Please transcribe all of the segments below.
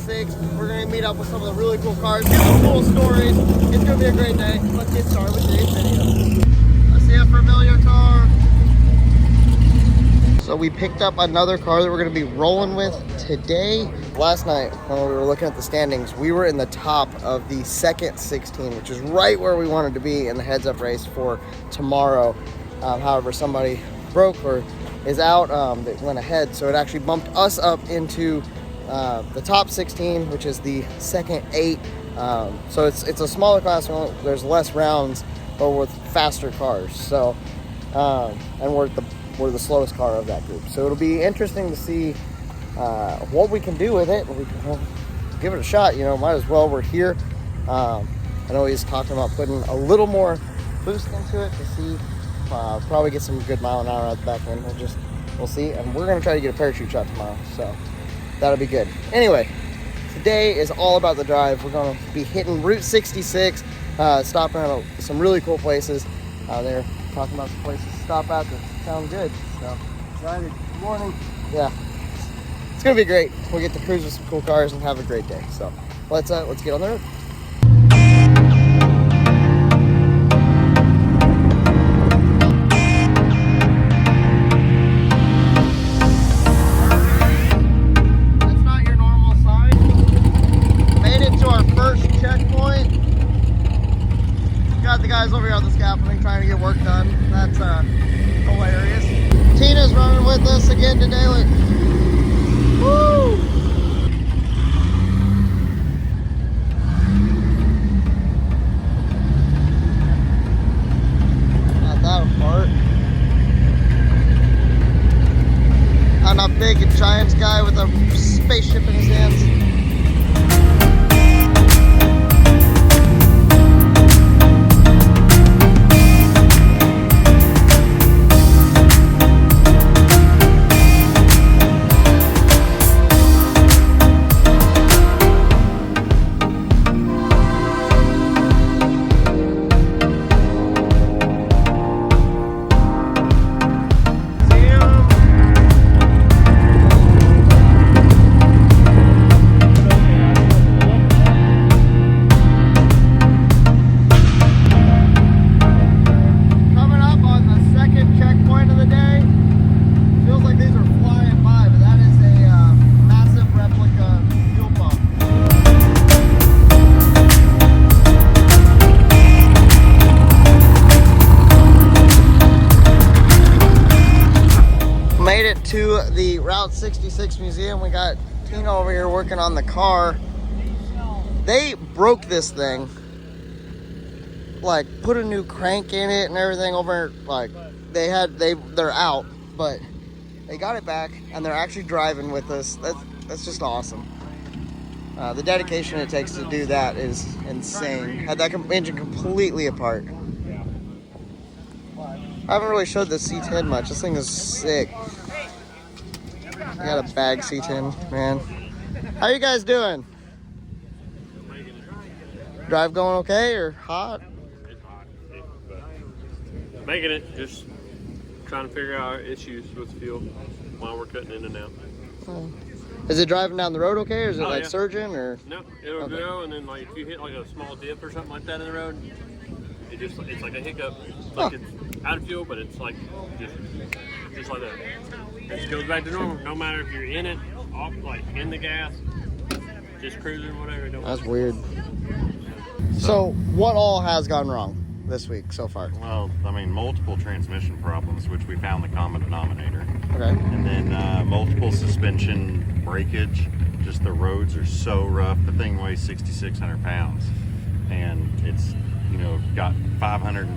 66. We're going to meet up with some of the really cool cars, get some cool stories. It's going to be a great day. Let's get started with today's video. I see a familiar car. So we picked up another car that we're going to be rolling with today. Last night when we were looking at the standings, we were in the top of the second 16, which is right where we wanted to be in the heads-up race for tomorrow. However, somebody broke or is out that went ahead, so it actually bumped us up into the top 16, which is the second 8. So it's a smaller class. There's less rounds, but with faster cars. So and we're the slowest car of that group. So it'll be interesting to see what we can do with it. We can give it a shot. You know, might as well. We're here. I know he's talking about putting a little more boost into it to see. Probably get some good mile an hour out the back end. We'll see. And we're gonna try to get a parachute shot tomorrow. So that'll be good. Anyway, today is all about the drive. We're gonna be hitting Route 66, stopping at some really cool places. They're talking about some places to stop at that sound good. So excited. Good morning. Yeah, it's gonna be great. We'll get to cruise with some cool cars and have a great day. So let's get on the road. The guys over here on the scaffolding trying to get work done. That's hilarious. Tina's running with us again today. Look. Woo! Not that apart. I'm a big giant guy with a spaceship in his hands. To the Route 66 museum. We got Tina over here working on the car. They broke this thing, like put a new crank in it and everything over. Like they're out, but they got it back and they're actually driving with us. That's just awesome. The dedication it takes to do that is insane. Had that engine completely apart. I haven't really showed the C10 much. This thing is sick. I got a bag C10, man. How you guys doing? Drive going okay or hot? It's hot, but making it. Just trying to figure out issues with fuel while we're cutting in and out. Is it driving down the road okay, or is it surging or? No, it'll go, and then like if you hit like a small dip or something like that in the road, it's like a hiccup. Like it's out of fuel, but it's like just like that. It just goes back to normal. No matter if you're in it, off, like in the gas, just cruising, whatever. That's weird. So what all has gone wrong this week so far? Well, I mean, multiple transmission problems, which we found the common denominator. Okay. And then multiple suspension breakage. Just the roads are so rough. The thing weighs 6,600 pounds, and it's got 500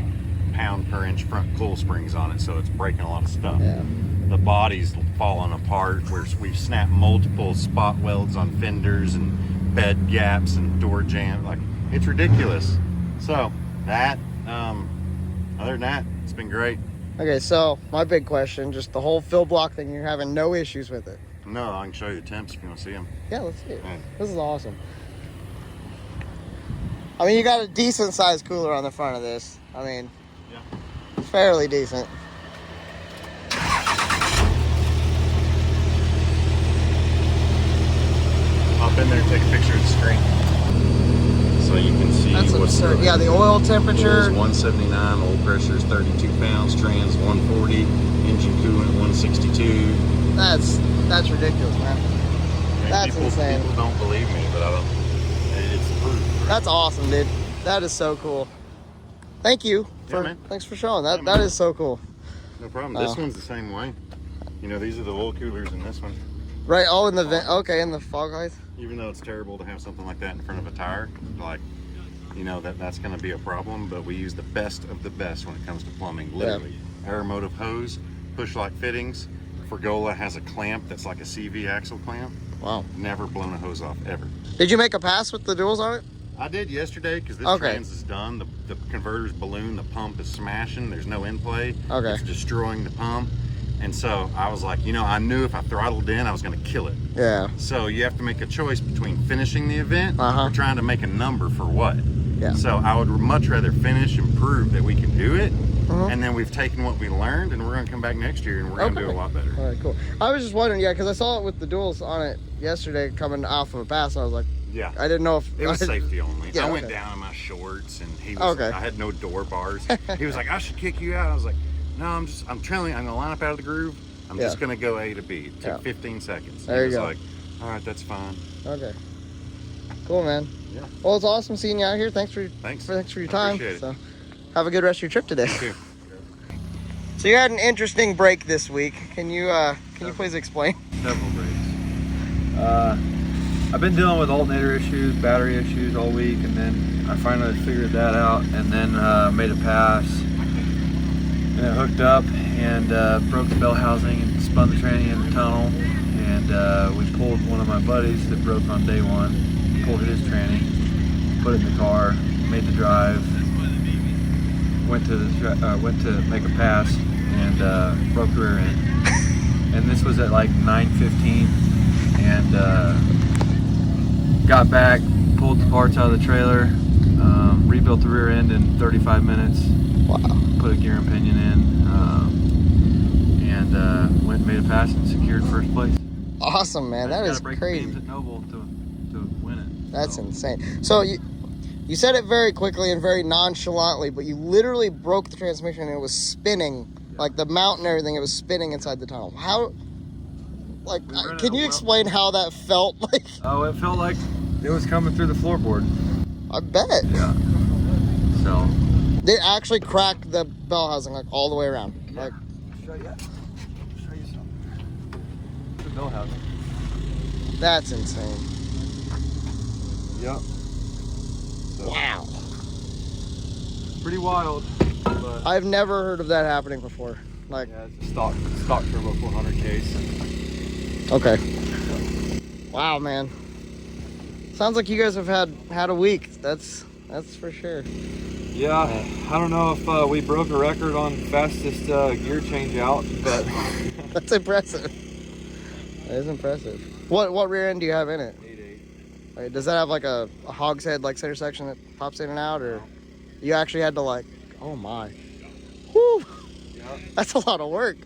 pound per inch front coil springs on it, so it's breaking a lot of stuff. Yeah. The body's falling apart. We've snapped multiple spot welds on fenders and bed gaps and door jams. Like, it's ridiculous. So that, other than that, it's been great. Okay, so my big question, just the whole fill block thing, you're having no issues with it? No, I can show you the temps if you want to see them. Yeah, let's see it. Right. This is awesome. I mean, you got a decent sized cooler on the front of this. I mean, yeah, fairly decent. Up in there and take a picture of the screen. So you can see That's what's absurd. Yeah, the oil temperature. Oil's 179, oil pressure is 32 pounds, trans 140, engine coolant 162. That's ridiculous, man. That's insane. People don't believe me, but I don't. It's proof. Right? That's awesome, dude. That is so cool. Thank you thanks for showing that. That is so cool. No problem. This one's the same way. You know, these are the oil coolers in this one. Right. Oh, in the vent. Okay, in the fog lights. Even though it's terrible to have something like that in front of a tire, like, you know, that's going to be a problem. But we use the best of the best when it comes to plumbing. Literally, aeromotive hose, push-lock fittings. Fergola has a clamp that's like a CV axle clamp. Wow. Never blown a hose off ever. Did you make a pass with the duals on it? I did yesterday because this trans is done. The converter's balloon, the pump is smashing. There's no in play. Okay. It's destroying the pump. And so I was like, you know, I knew if I throttled in, I was going to kill it. Yeah. So you have to make a choice between finishing the event or trying to make a number for what. Yeah. So I would much rather finish and prove that we can do it. And then we've taken what we learned and we're going to come back next year and we're going to do a lot better. All right, cool. I was just wondering, yeah, because I saw it with the duals on it yesterday coming off of a pass. And I was like, yeah, I didn't know if it was safety only. Yeah, I went down in my shorts and he was Okay. I had no door bars. He was like, I should kick you out. I was like, no, I'm trailing. I'm going to line up out of the groove. I'm just going to go A to B. It took 15 seconds. There you he was go. like, all right, that's fine. Okay. Cool, man. Yeah. Well, it's awesome seeing you out here. Thanks for your time. Appreciate it. So, have a good rest of your trip today. You too. So you had an interesting break this week. Can you please explain? Several breaks. I've been dealing with alternator issues, battery issues all week, and then I finally figured that out, and then made a pass, and it hooked up and broke the bell housing and spun the tranny in the tunnel, and we pulled one of my buddies that broke on day one, pulled his tranny, put it in the car, made the drive, went to make a pass, and broke the rear end. And this was at like 9:15, and got back, pulled the parts out of the trailer, rebuilt the rear end in 35 minutes. Wow. Put a gear and pinion in, and went and made a pass and secured first place. Awesome, man. That is break crazy. The beams at Noble to win it. That's insane. So you said it very quickly and very nonchalantly, but you literally broke the transmission and it was spinning, like the mount and everything. It was spinning inside the tunnel. How? Like, can you explain how that felt like? Oh, it felt like it was coming through the floorboard. I bet. Yeah. So. They actually cracked the bell housing like all the way around. Yeah. Like, Show you something. The bell housing. that's insane. Yep. So, Wow. pretty wild. But I've never heard of that happening before. Like, yeah, it's a stock turbo 400 case. okay. Wow, man. Sounds like you guys have had a week. That's for sure. Yeah, I don't know if we broke a record on fastest gear change out, but That's impressive. That is impressive. What rear end do you have in it? 8.8. Like, does that have like a hogshead like center section that pops in and out, or you actually had to like? Oh my. Whew. Yeah. That's a lot of work.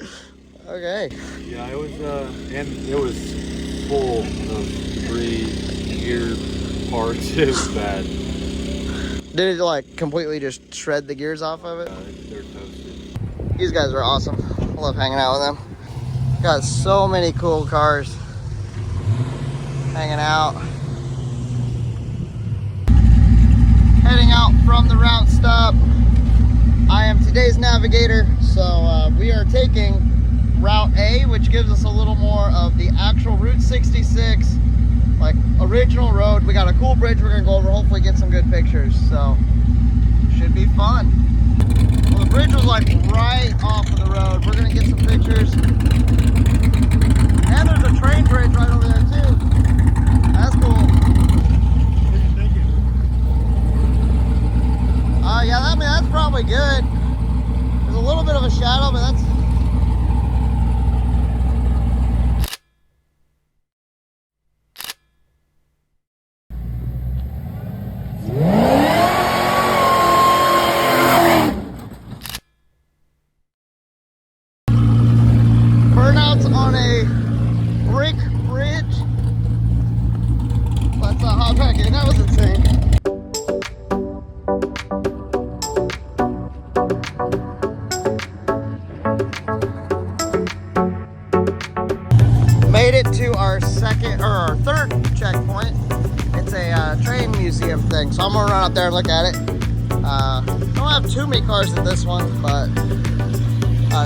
Okay. Yeah, it was, and it was full of debris, gear parts. It was bad. Did it like completely just shred the gears off of it? They're toasted. These guys are awesome. I love hanging out with them. Got so many cool cars hanging out. Heading out from the route stop. I am today's navigator, so we are taking Route A, which gives us a little more of the actual Route 66, like original road. We got a cool bridge we're gonna go over, hopefully get some good pictures, so should be fun. Well, the bridge was like right off of the road. We're gonna get some pictures. And there's a train bridge right over there too. That's cool. What are you thinking? Yeah, I mean, that's probably good. There's a little bit of a shadow, but that's... Burnouts on a brick bridge. thing. So I'm gonna run up there and look at it. Don't have too many cars at this one, but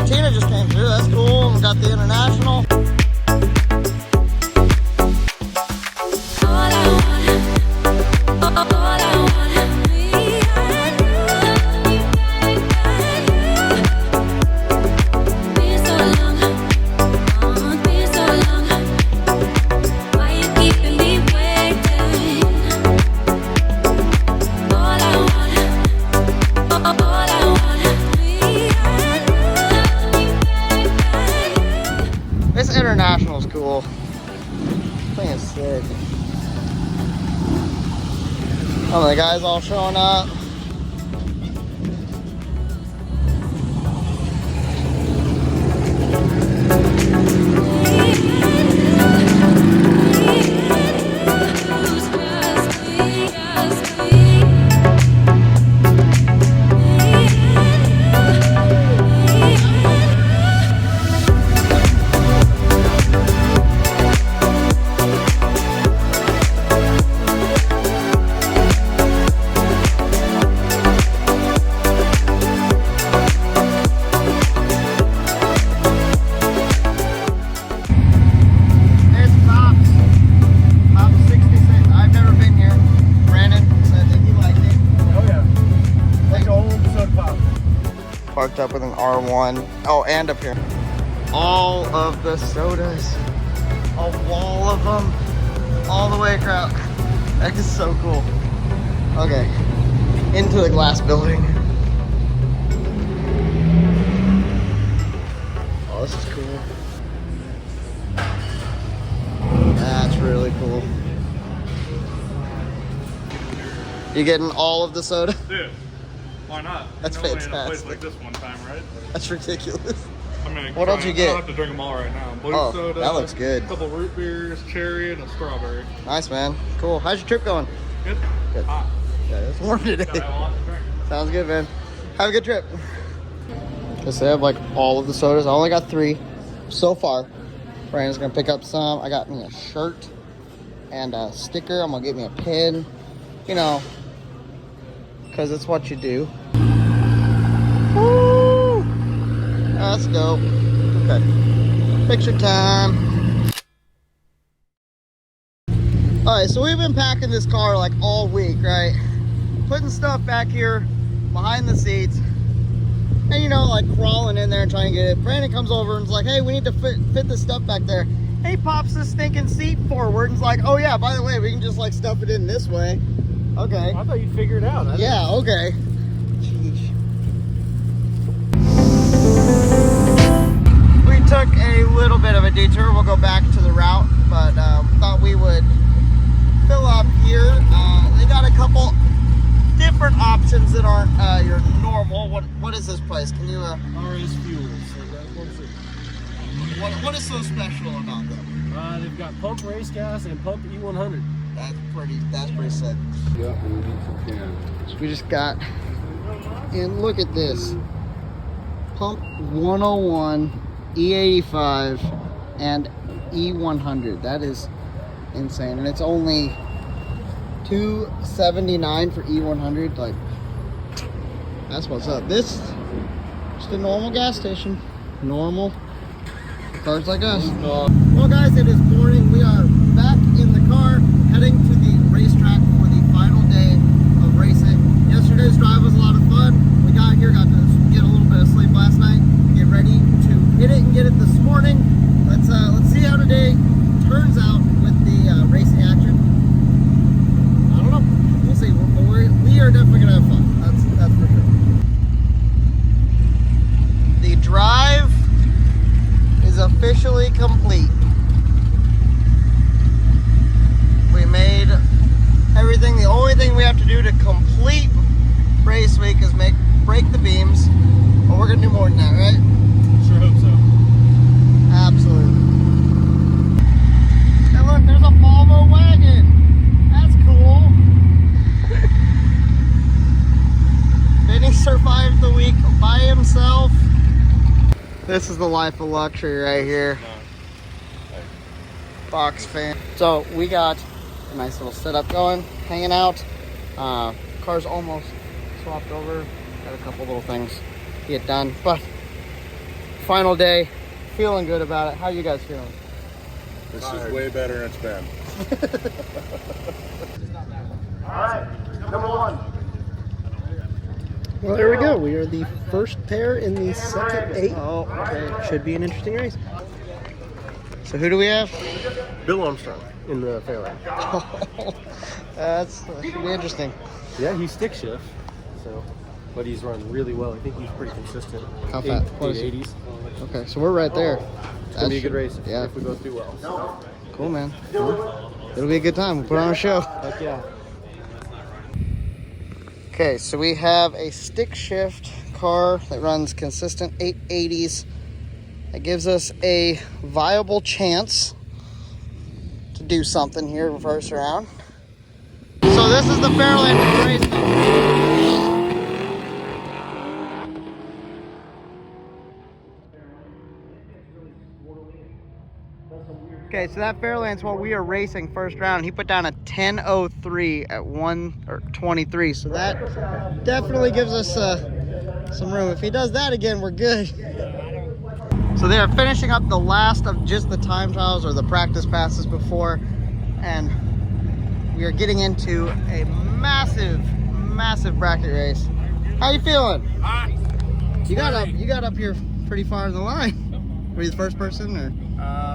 Tina just came through. That's cool. We got the International. This International is cool. This thing is sick. Oh, the guys all showing up. Parked up with an R1. Oh, and up here. All of the sodas. A wall of them. All the way across. That is so cool. Okay. Into the glass building. Oh, this is cool. That's really cool. You getting all of the soda? Dude, why not? That's only in a place fantastic. like this one time, right? That's ridiculous. I'm gonna What else you get? I'll have to drink them all right now. Blue Oh, soda. that looks good. A couple root beers, cherry, and a strawberry. Nice, man. Cool. How's your trip going? Good. Good. Hot. Yeah, it's warm today. Gotta have a lot to drink. Sounds good, man. Have a good trip. Guess they have like all of the sodas. I only got 3 so far. Brandon's gonna pick up some. I got me a shirt and a sticker. I'm gonna get me a pin. You know, because it's what you do. Woo! Let's go. Okay. Picture time. Alright, so we've been packing this car like all week, right? Putting stuff back here behind the seats. And you know, like crawling in there and trying to get it. Brandon comes over and is like, hey, we need to fit this stuff back there. And he pops this stinking seat forward and is like, oh yeah, by the way, we can just like stuff it in this way. Okay. I thought you'd figure it out. Yeah, okay. Jeez. We took a little bit of a detour. We'll go back to the route, but thought we would fill up here. They got a couple different options that aren't your normal. What is this place? Can you RS Fuels. So what is so special about them? they've got pump race gas and pump E100. That's pretty sick. Yeah, we need some cans. So we just got, and look at this. Pump 101, E85, and E100. That is insane. And it's only $279 for E100. Like, that's what's up. This just a normal gas station. Normal cars like us. Well guys, it is morning. We are back in the car heading to the racetrack for the final day of racing. Yesterday's drive was a lot of fun. We got here, got to get a little bit of sleep last night, get ready to hit it and get it this morning. Let's see how today turns out with the racing action. I don't know. We'll see. We are definitely gonna have fun. That's for sure. The drive is officially complete. We made everything. The only thing we have to do to complete race week is break the beams. But we're gonna do more than that, right? Sure hope so. Absolutely. Hey look, there's a Volvo wagon. That's cool. Benny survived the week by himself. This is the life of luxury right here. Fox fan. So we got a nice little setup going, hanging out. Car's almost swapped over. Got a couple little things to get done, but final day, feeling good about it. How you guys feeling? This is way better than it's been. All right, number one. Well, there we go. We are the first pair in the second 8. Oh, okay. Should be an interesting race. So who do we have? Bill Armstrong in the fairway. That should be interesting. Yeah, he's stick shift, so, but he's run really well. I think he's pretty consistent. How fast? What is he? 80s. Okay, so we're right there. It's gonna be a good race yeah. if we both do well. So. Cool, man. Cool. It'll be a good time. We'll put on a show. Heck yeah. Okay, so we have a stick shift car that runs consistent 880s. That gives us a viable chance to do something here first round. So this is the Fairland race. Okay, so that Fairland's what we are racing first round. He put down a 10:03 at 1:23, so that definitely gives us some room. If he does that again, we're good. So they are finishing up the last of just the time trials or the practice passes before, and we are getting into a massive bracket race. How you feeling? You got up here pretty far in the line. Were you the first person, or?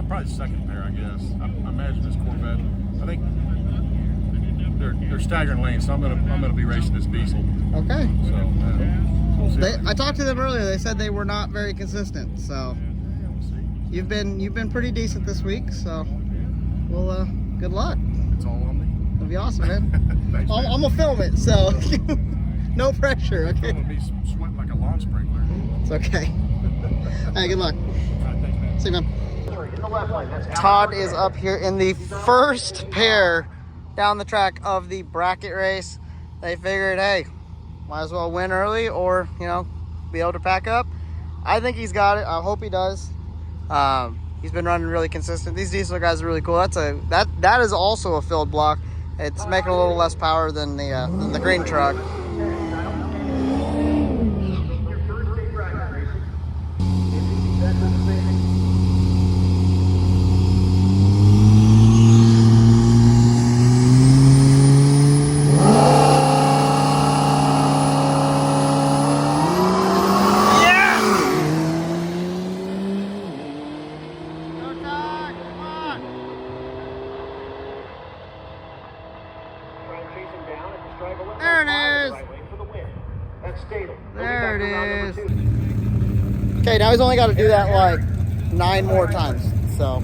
Probably second pair, I guess. I imagine this Corvette. I think they're staggering lanes, so I'm gonna be racing this Diesel. Okay. So we'll see. I talked to them earlier. They said they were not very consistent. So you've been pretty decent this week. So well, good luck. It's all on me. It'll be awesome, man. Thanks, man. I'm gonna film it, so no pressure. Okay. I'm gonna be sweating like a lawn sprinkler. It's okay. Hey, good luck. All right, thanks, man. See you, man. Todd is up here in the first pair down the track of the bracket race. They figured, hey, might as well win early or, you know, be able to pack up. I think he's got it. I hope he does. He's been running really consistent. These diesel guys are really cool. That is also a filled block. It's making a little less power than the green truck. There it is. Okay, now he's only got to do that like 9 more times. So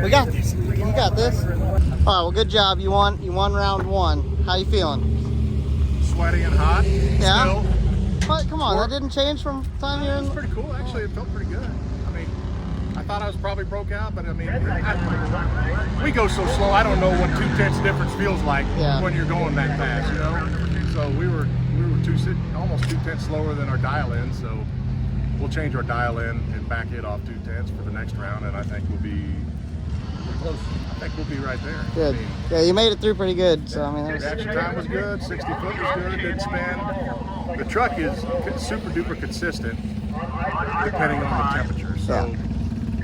we got this. You got this. All right. Well, good job. You won round 1. How you feeling? Sweaty and hot. Yeah. Still. But come on, that didn't change from time here. It was pretty cool. Actually, it felt pretty good. I mean, I thought I was probably broke out, but I mean, we go so slow. I don't know what 2/10 difference feels like when you're going that fast, you know. So we were almost 2/10 slower than our dial-in. So we'll change our dial-in and back it off 2/10 for the next round, and I think we'll be close. I think we'll be right there. Good. I mean, Yeah, you made it through pretty good. So I mean, reaction time was good. 60 foot was good. Didn't spin. The truck is super duper consistent, depending on the temperature. So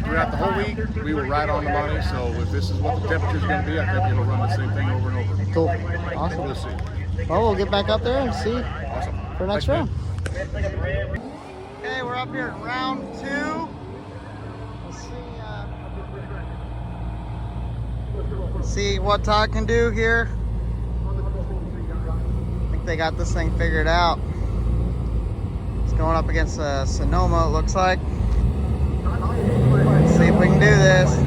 throughout the whole week, we were right on the money. So if this is what the temperature is going to be, I think it'll run the same thing over and over. Cool. Awesome. We'll see. Well, we'll get back up there and see Awesome. for next Thanks, round. Okay, we're up here at round 2. Let's see what Todd can do here. I think they got this thing figured out. It's going up against Sonoma, it looks like. Let's see if we can do this.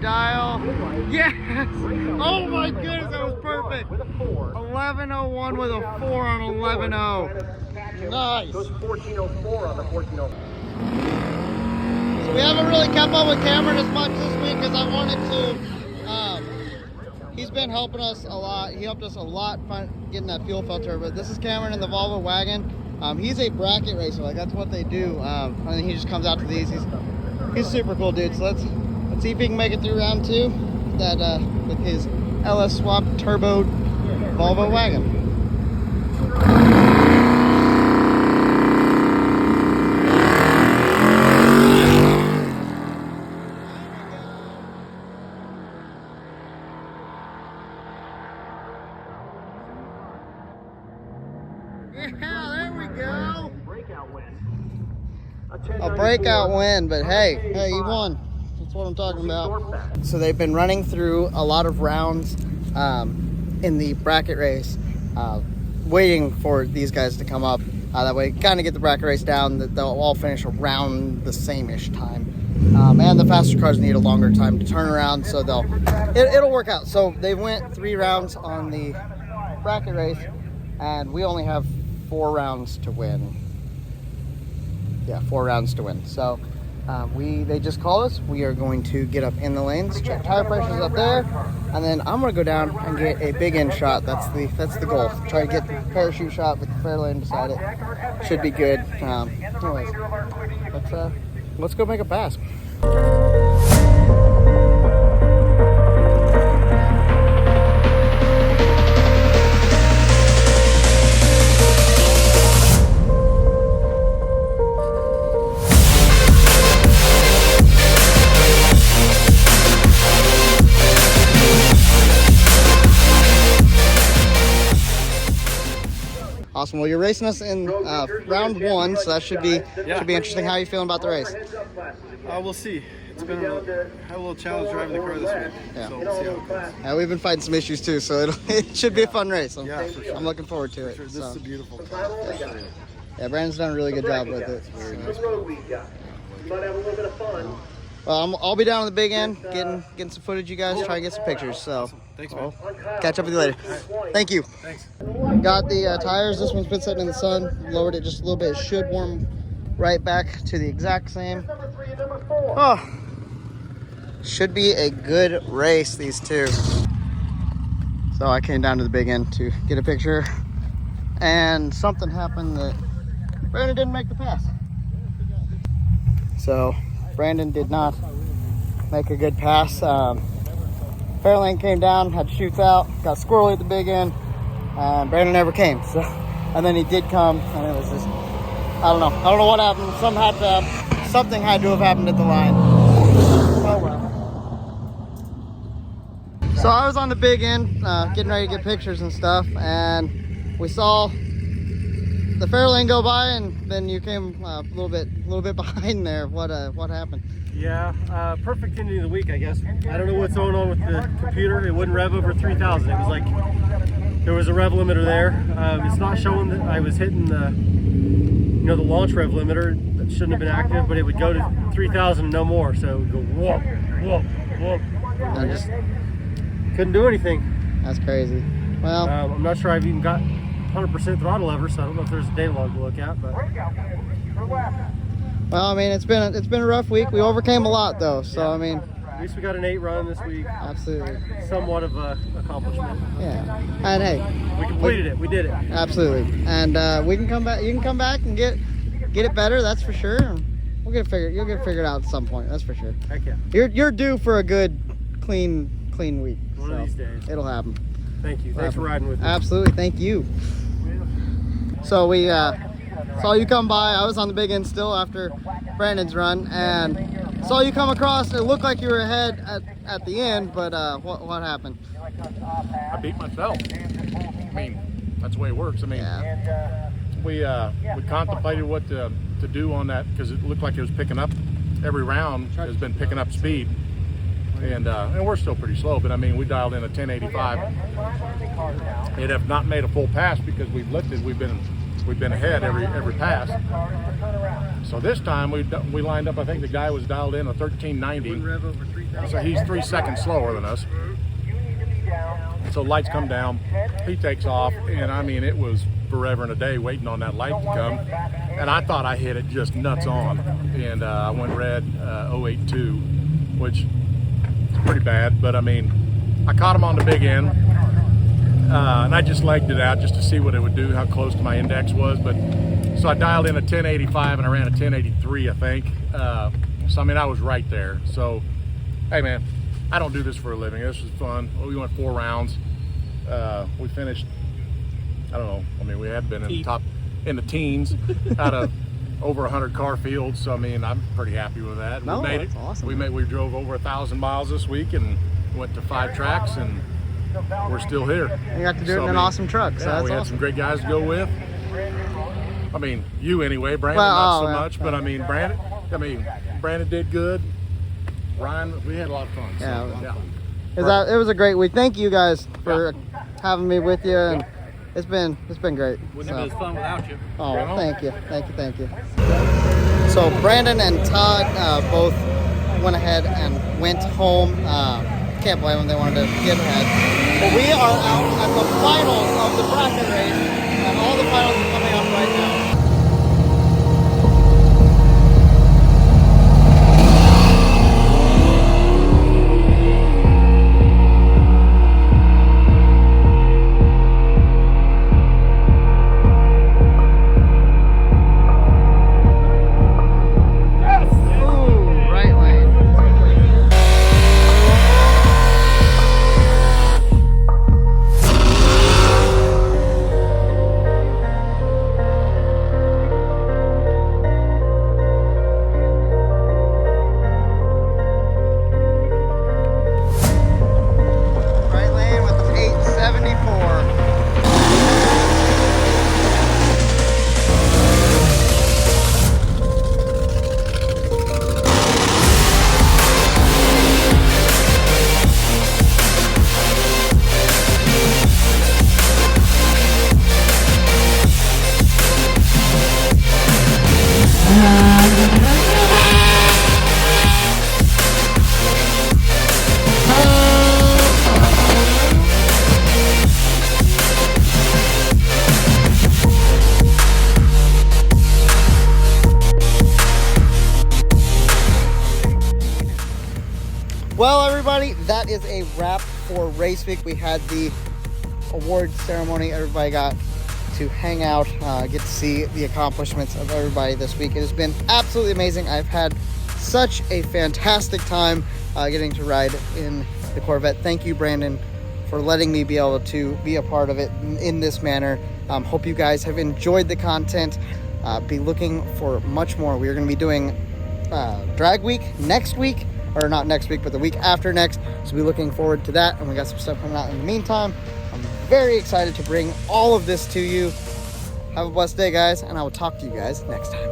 Dial. Yes! Oh my goodness, that was perfect. 1101 with a 4 on 11.0. Nice. It was 1404 on the 1404. So we haven't really kept up with Cameron as much this week because I wanted to he's been helping us a lot. He helped us a lot getting that fuel filter. But this is Cameron in the Volvo wagon. He's a bracket racer, like that's what they do. And he just comes out to these. He's super cool, dude. So let's see if he can make it through round 2 with his LS swap turbo Volvo wagon. Yeah, there we go. A breakout win, but hey, he won. That's what I'm talking about. So they've been running through a lot of rounds in the bracket race, waiting for these guys to come up. That way, kind of get the bracket race down. That they'll all finish around the same-ish time. And the faster cars need a longer time to turn around, so it'll work out. So they went 3 rounds on the bracket race, and we only have 4 rounds to win. Yeah, 4 rounds to win. So they just called us. We are going to get up in the lanes, check tire pressures up there, and then I'm gonna go down and get a big end shot. That's the goal. Try to get the parachute shot with the fair lane beside it. Should be good. Anyways, let's go make a pass. Awesome. Well, you're racing us in round 1, so that should be interesting. How are you feeling about the race? We'll see. It's been had a little challenge driving the car this week. Yeah. So we'll see how it goes. Yeah, we've been fighting some issues too, so it should be a fun race. For sure. I'm looking forward to it. This is a beautiful car. Yeah, Brandon's done a really good job with it. Very nice. Well, I'll be down on the big end, getting some footage, you guys, try to get some pictures. So, Thanks, man. Catch up with you later. Thank you. Thanks. Got the tires. This one's been sitting in the sun. Lowered it just a little bit. It should warm right back to the exact same. Oh, should be a good race, these two. So I came down to the big end to get a picture, and something happened that Brandon didn't make the pass. So Brandon did not make a good pass. Fairlane came down, had shoots out, got squirrely at the big end, and Brandon never came. So, and then he did come, and it was just, I don't know what happened. Something had to have happened at the line. Oh well. So I was on the big end, getting ready to get pictures and stuff, and we saw the Fairlane go by, and then you came a little bit behind there. What happened? Yeah, perfect ending of the week, I guess. I don't know what's going on with the computer. It wouldn't rev over 3,000. It was like there was a rev limiter there. It's not showing that I was hitting the launch rev limiter. That shouldn't have been active, but it would go to 3,000 and no more. So it would go whoop, whoop, whoop. I just couldn't do anything. That's crazy. Well, I'm not sure I've even got 100% throttle lever, so I don't know if there's a data log to look at, but. Well, I mean, it's been a rough week. We overcame a lot, though. So I mean, at least we got an 8 run this week. Absolutely. Somewhat of a accomplishment. Yeah. And hey, we completed it. We did it. Absolutely. And we can come back. You can come back and get it better. That's for sure. You'll get it figured out at some point. That's for sure. Heck yeah. You're due for a good, clean week. One of these days. It'll happen. Thank you. Thanks for riding with me. Absolutely. Thank you. So we saw you come by. I was on the big end still after Brandon's run, and saw you come across. It looked like you were ahead at the end, but what happened? I beat myself. I mean, that's the way it works. I mean, yeah. we contemplated what to do on that because it looked like it was picking up. Every round has been picking up speed, and we're still pretty slow. But I mean, we dialed in a 1085. It have not made a full pass because we've lifted. We've been ahead every pass. So this time we lined up. I think the guy was dialed in a 1390. So he's 3 seconds slower than us. So lights come down. He takes off, and I mean it was forever and a day waiting on that light to come. And I thought I hit it just nuts on, and I went red 082, which is pretty bad. But I mean, I caught him on the big end, and I just legged it out just to see what it would do, how close to my index was. But so I dialed in a 1085 and I ran a 1083, I think. So I mean, I was right there. So, hey man, I don't do this for a living. This was fun. We went 4 rounds. We finished, I don't know, I mean, we had been in the teens out of over 100 car fields. So I mean, I'm pretty happy with that. No, We made that's it. awesome. We drove over 1,000 miles this week and went to 5 tracks, and we're still here. You got to do it So, in I an mean, awesome truck. So yeah, that's we had awesome. some great guys to go with. I mean, you anyway, Brandon Well, not oh, so yeah. much, but I mean, Brandon did good. Ryan, we had a lot of fun. So, Yeah. yeah. It was a great week. Thank you guys for having me with you, and it's been great. Wouldn't have been as fun without you. Oh, thank you. So Brandon and Todd both went ahead and went home. Can't blame them, they wanted to get ahead. But we are out at the finals of the bracket race, and all the finals are coming up right now. Well, everybody, that is a wrap for race week. We had the award ceremony. Everybody got to hang out, get to see the accomplishments of everybody this week. It has been absolutely amazing. I've had such a fantastic time getting to ride in the Corvette. Thank you, Brandon, for letting me be able to be a part of it in this manner. Hope you guys have enjoyed the content. Be looking for much more. We are going to be doing drag week next week, or not next week, but the week after next. So be looking forward to that. And we got some stuff coming out in the meantime. I'm very excited to bring all of this to you. Have a blessed day, guys, and I will talk to you guys next time.